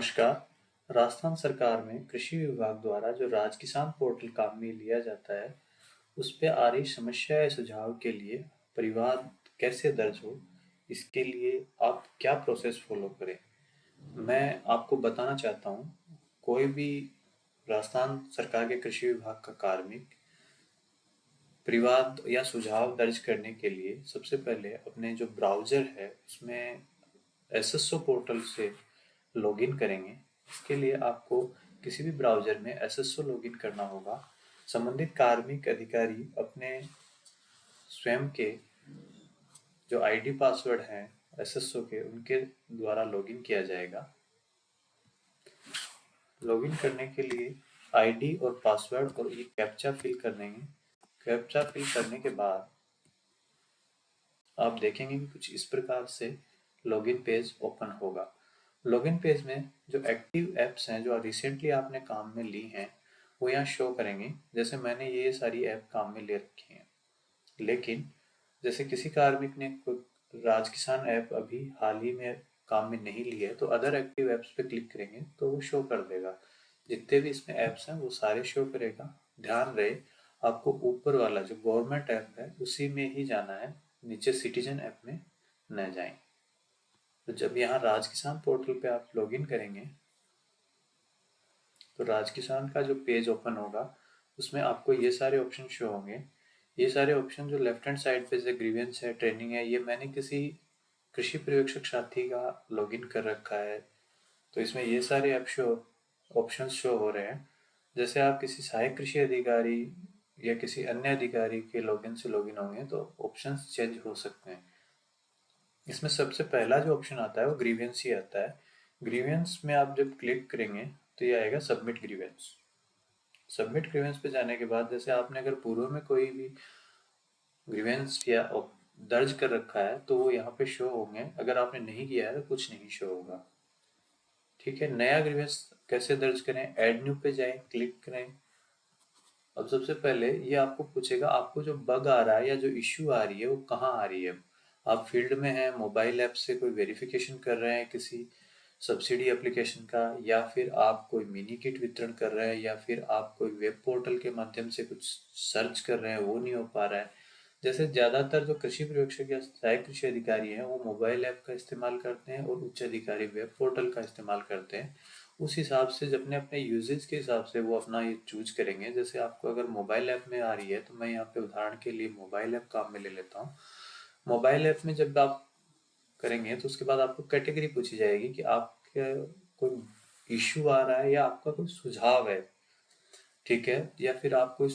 नमस्कार। राजस्थान सरकार में कृषि विभाग द्वारा जो राज किसान पोर्टल काम में लिया जाता है, उस पे आ रही समस्या या सुझाव के लिए परिवाद कैसे दर्ज हो, इसके लिए आप क्या प्रोसेस फॉलो करें। मैं आपको बताना चाहता हूँ, कोई भी राजस्थान सरकार के कृषि विभाग का कार्मिक परिवाद या सुझाव दर्ज करने के लिए सबसे पहले अपने जो ब्राउज़र है उसमें एसएसओ पोर्टल से लॉगिन करेंगे। इसके लिए आपको किसी भी ब्राउज़र में एसएसओ लॉगिन करना होगा। संबंधित कार्मिक अधिकारी अपने स्वयं के जो आईडी पासवर्ड हैं एसएसओ के, उनके द्वारा लॉगिन किया जाएगा। लॉगिन करने के लिए आईडी और पासवर्ड और ये कैप्चा फिल कर देंगे। कैप्चा फिल करने के बाद आप देखेंगे कि कुछ इस प्रकार से लॉगिन पेज ओपन होगा। लॉगिन पेज में जो एक्टिव ऐप्स हैं जो रिसेंटली आपने काम में ली हैं वो यहाँ शो करेंगे। जैसे मैंने ये सारी ऐप काम में ले रखी हैं, लेकिन जैसे किसी कार्मिक ने कोई राज किसान ऐप अभी हाल ही में काम में नहीं ली है तो अदर एक्टिव ऐप्स पे क्लिक करेंगे तो वो शो कर देगा। जितने भी इसमें ऐप्स हैं वो सारे शो करेगा। ध्यान रहे, आपको ऊपर वाला जो गवर्नमेंट ऐप है उसी में ही जाना है, नीचे सिटीजन ऐप में न जाएं। तो जब यहाँ राज किसान पोर्टल पे आप लॉगिन करेंगे तो राज किसान का जो पेज ओपन होगा उसमें आपको ये सारे ऑप्शन शो होंगे। ये सारे ऑप्शन जो लेफ्ट हैंड साइड पे जैसे ग्रीवेंस है, ट्रेनिंग है, ये मैंने किसी कृषि पर्यवेक्षक साथी का लॉगिन कर रखा है तो इसमें ये सारे ऐप शो ऑप्शंस शो हो रहे हैं। जैसे आप किसी सहायक कृषि अधिकारी या किसी अन्य अधिकारी के लॉगिन से लॉगिन होंगे तो ऑप्शंस चेंज हो सकते हैं। इसमें सबसे पहला जो ऑप्शन आता है वो ग्रीवेंस ही आता है। ग्रीवेंस में आप जब क्लिक करेंगे तो ये आएगा सबमिट ग्रीवेंस। सबमिट ग्रीवेंस पे जाने के बाद जैसे आपने अगर पूर्व में कोई भी ग्रीवेंस या दर्ज कर रखा है तो वो यहाँ पे शो होंगे। अगर आपने नहीं किया है तो कुछ नहीं शो होगा। ठीक है, नया ग्रीवेंस कैसे दर्ज करें? ऐड न्यू पे जाएं, क्लिक करें। अब सबसे पहले ये आपको पूछेगा आपको जो बग आ रहा है या जो इश्यू आ रही है वो कहाँ आ रही है। आप फील्ड में हैं, मोबाइल ऐप से कोई वेरिफिकेशन कर रहे हैं किसी सब्सिडी एप्लीकेशन का, या फिर आप कोई मिनी किट वितरण कर रहे हैं, या फिर आप कोई वेब पोर्टल के माध्यम से कुछ सर्च कर रहे हैं वो नहीं हो पा रहा है। जैसे ज़्यादातर जो कृषि पर्यवेक्षक या सहायक कृषि अधिकारी हैं वो मोबाइल ऐप का इस्तेमाल करते हैं और उच्च अधिकारी वेब पोर्टल का इस्तेमाल करते हैं। उस हिसाब से जब अपने अपने यूजेज के हिसाब से वो अपना ये चूज करेंगे। जैसे आपको अगर मोबाइल ऐप में आ रही है तो मैं यहाँ पे उदाहरण के लिए मोबाइल ऐप काम में ले लेता हूँ। मोबाइल ऐप में जब आप करेंगे तो उसके बाद आपको कैटेगरी पूछी जाएगी कि आपका कोई इश्यू आ रहा है या आपका कोई सुझाव है, ठीक है, या फिर आप कोई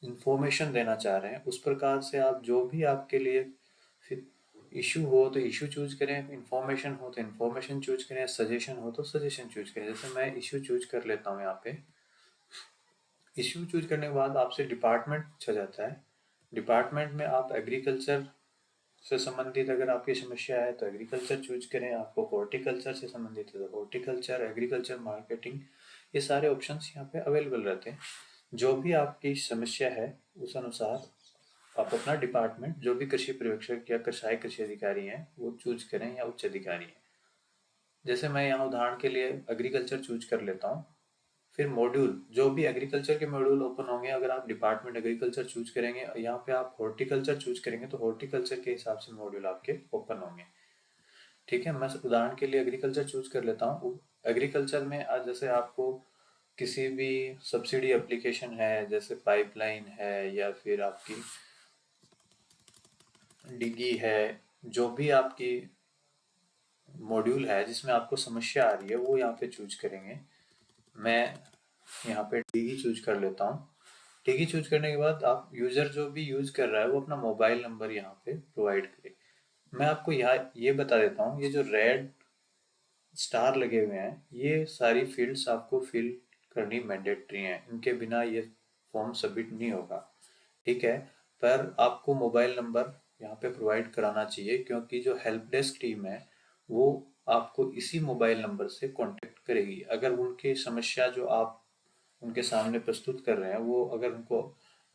इंफॉर्मेशन देना चाह रहे हैं। उस प्रकार से आप जो भी आपके लिए फिर इशू हो तो इशू चूज करें, इंफॉर्मेशन हो तो इंफॉर्मेशन चूज करें, सजेशन हो तो सजेशन चूज करें। जैसे मैं इशू चूज कर लेता हूँ यहाँ पे। इशू चूज करने के बाद आपसे डिपार्टमेंट पूछा जाता है। डिपार्टमेंट में आप एग्रीकल्चर से संबंधित अगर आपकी समस्या है तो एग्रीकल्चर चूज करें, आपको हॉर्टिकल्चर से संबंधित है तो हॉर्टिकल्चर, एग्रीकल्चर, मार्केटिंग, ये सारे ऑप्शंस यहाँ पे अवेलेबल रहते हैं। जो भी आपकी समस्या है उस अनुसार आप अपना डिपार्टमेंट, जो भी कृषि पर्यवेक्षक या सहायक कृषि अधिकारी हैं वो चूज करें या उच्च अधिकारी हैं। जैसे मैं यहाँ उदाहरण के लिए एग्रीकल्चर चूज कर लेता हूँ। फिर मॉड्यूल, जो भी एग्रीकल्चर के मॉड्यूल ओपन होंगे, अगर आप डिपार्टमेंट एग्रीकल्चर चूज करेंगे, यहाँ पे आप हॉर्टिकल्चर चूज करेंगे तो हॉर्टिकल्चर के हिसाब से मॉड्यूल आपके ओपन होंगे। ठीक है, मैं उदाहरण के लिए एग्रीकल्चर चूज कर लेता हूँ। एग्रीकल्चर में आज जैसे आपको किसी भी सब्सिडी एप्लीकेशन है, जैसे पाइपलाइन है या फिर आपकी डिगी है, जो भी आपकी मॉड्यूल है जिसमें आपको समस्या आ रही है वो यहाँ पे चूज करेंगे। मैं यहाँ पे डिगी चूज कर लेता हूँ। डिगी चूज करने के बाद आप यूजर जो भी यूज कर रहा है वो अपना मोबाइल नंबर यहाँ पे प्रोवाइड करे। मैं आपको यहाँ ये बता देता हूँ, ये जो रेड स्टार लगे हुए हैं ये सारी फील्ड्स आपको फिल करनी मैंडेटरी हैं, इनके बिना ये फॉर्म सबमिट नहीं होगा। ठीक है, पर आपको मोबाइल नंबर यहाँ पे प्रोवाइड कराना चाहिए क्योंकि जो हेल्प डेस्क टीम है वो आपको इसी मोबाइल नंबर से कांटेक्ट करेगी। अगर उनकी समस्या जो आप उनके सामने प्रस्तुत कर रहे हैं वो अगर उनको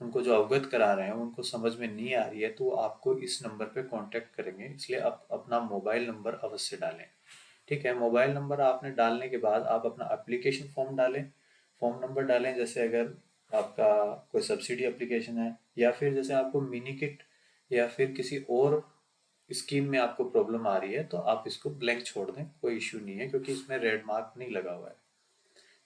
उनको जो अवगत करा रहे हैं उनको समझ में नहीं आ रही है तो वो आपको इस नंबर पे कांटेक्ट करेंगे। इसलिए आप अपना मोबाइल नंबर अवश्य डालें। ठीक है, मोबाइल नंबर आपने डालने के बाद आप अपना एप्लीकेशन फॉर्म डालें, फॉर्म नंबर डालें। जैसे अगर आपका कोई सब्सिडी एप्लीकेशन है, या फिर जैसे आपको मिनी किट या फिर किसी और स्कीम में आपको प्रॉब्लम आ रही है, तो आप इसको ब्लैंक छोड़ दें, कोई इश्यू नहीं है, क्योंकि इसमें रेड मार्क नहीं लगा हुआ है।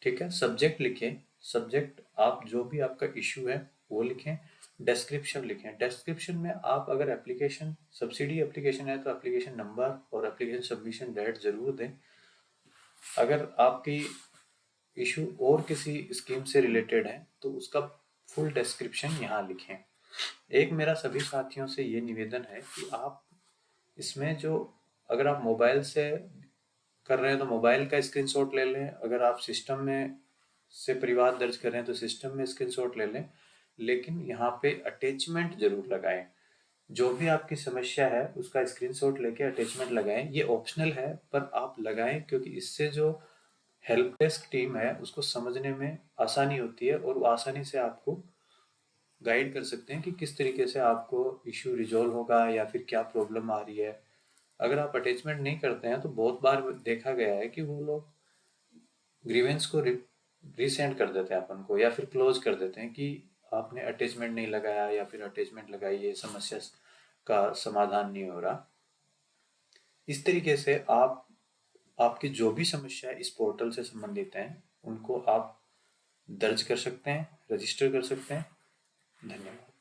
ठीक है, सब्जेक्ट लिखें, सब्जेक्ट आप जो भी आपका इशू है वो लिखें। डिस्क्रिप्शन लिखें, डिस्क्रिप्शन में आप अगर एप्लीकेशन सब्सिडी एप्लीकेशन है तो एप्लीकेशन नंबर और एप्लीकेशन सबमिशन डेट जरूर दें। अगर आपकी इशू और किसी स्कीम से रिलेटेड है तो उसका फुल डिस्क्रिप्शन यहाँ लिखें। एक मेरा सभी साथियों से ये निवेदन है कि आप इसमें जो, अगर आप मोबाइल से कर रहे हैं तो मोबाइल का स्क्रीनशॉट ले लें, अगर आप सिस्टम में से परिवार दर्ज कर रहे हैं तो सिस्टम में स्क्रीनशॉट ले लें, लेकिन यहाँ पे अटैचमेंट जरूर लगाएं। जो भी आपकी समस्या है उसका स्क्रीनशॉट लेके अटैचमेंट लगाएं। ये ऑप्शनल है पर आप लगाएं, क्योंकि इससे जो हेल्प डेस्क टीम है उसको समझने में आसानी होती है और वो आसानी से आपको गाइड कर सकते हैं कि किस तरीके से आपको इश्यू रिजॉल्व होगा या फिर क्या प्रॉब्लम आ रही है। अगर आप अटैचमेंट नहीं करते हैं तो बहुत बार देखा गया है कि वो लोग ग्रीवेंस को रीसेंड कर देते हैं अपन को, या फिर क्लोज कर देते हैं कि आपने अटैचमेंट नहीं लगाया या फिर अटैचमेंट लगाई, ये समस्या का समाधान नहीं हो रहा। इस तरीके से आप आपकी जो भी समस्या इस पोर्टल से संबंधित हैं उनको आप दर्ज कर सकते हैं, रजिस्टर कर सकते हैं। धन्यवाद।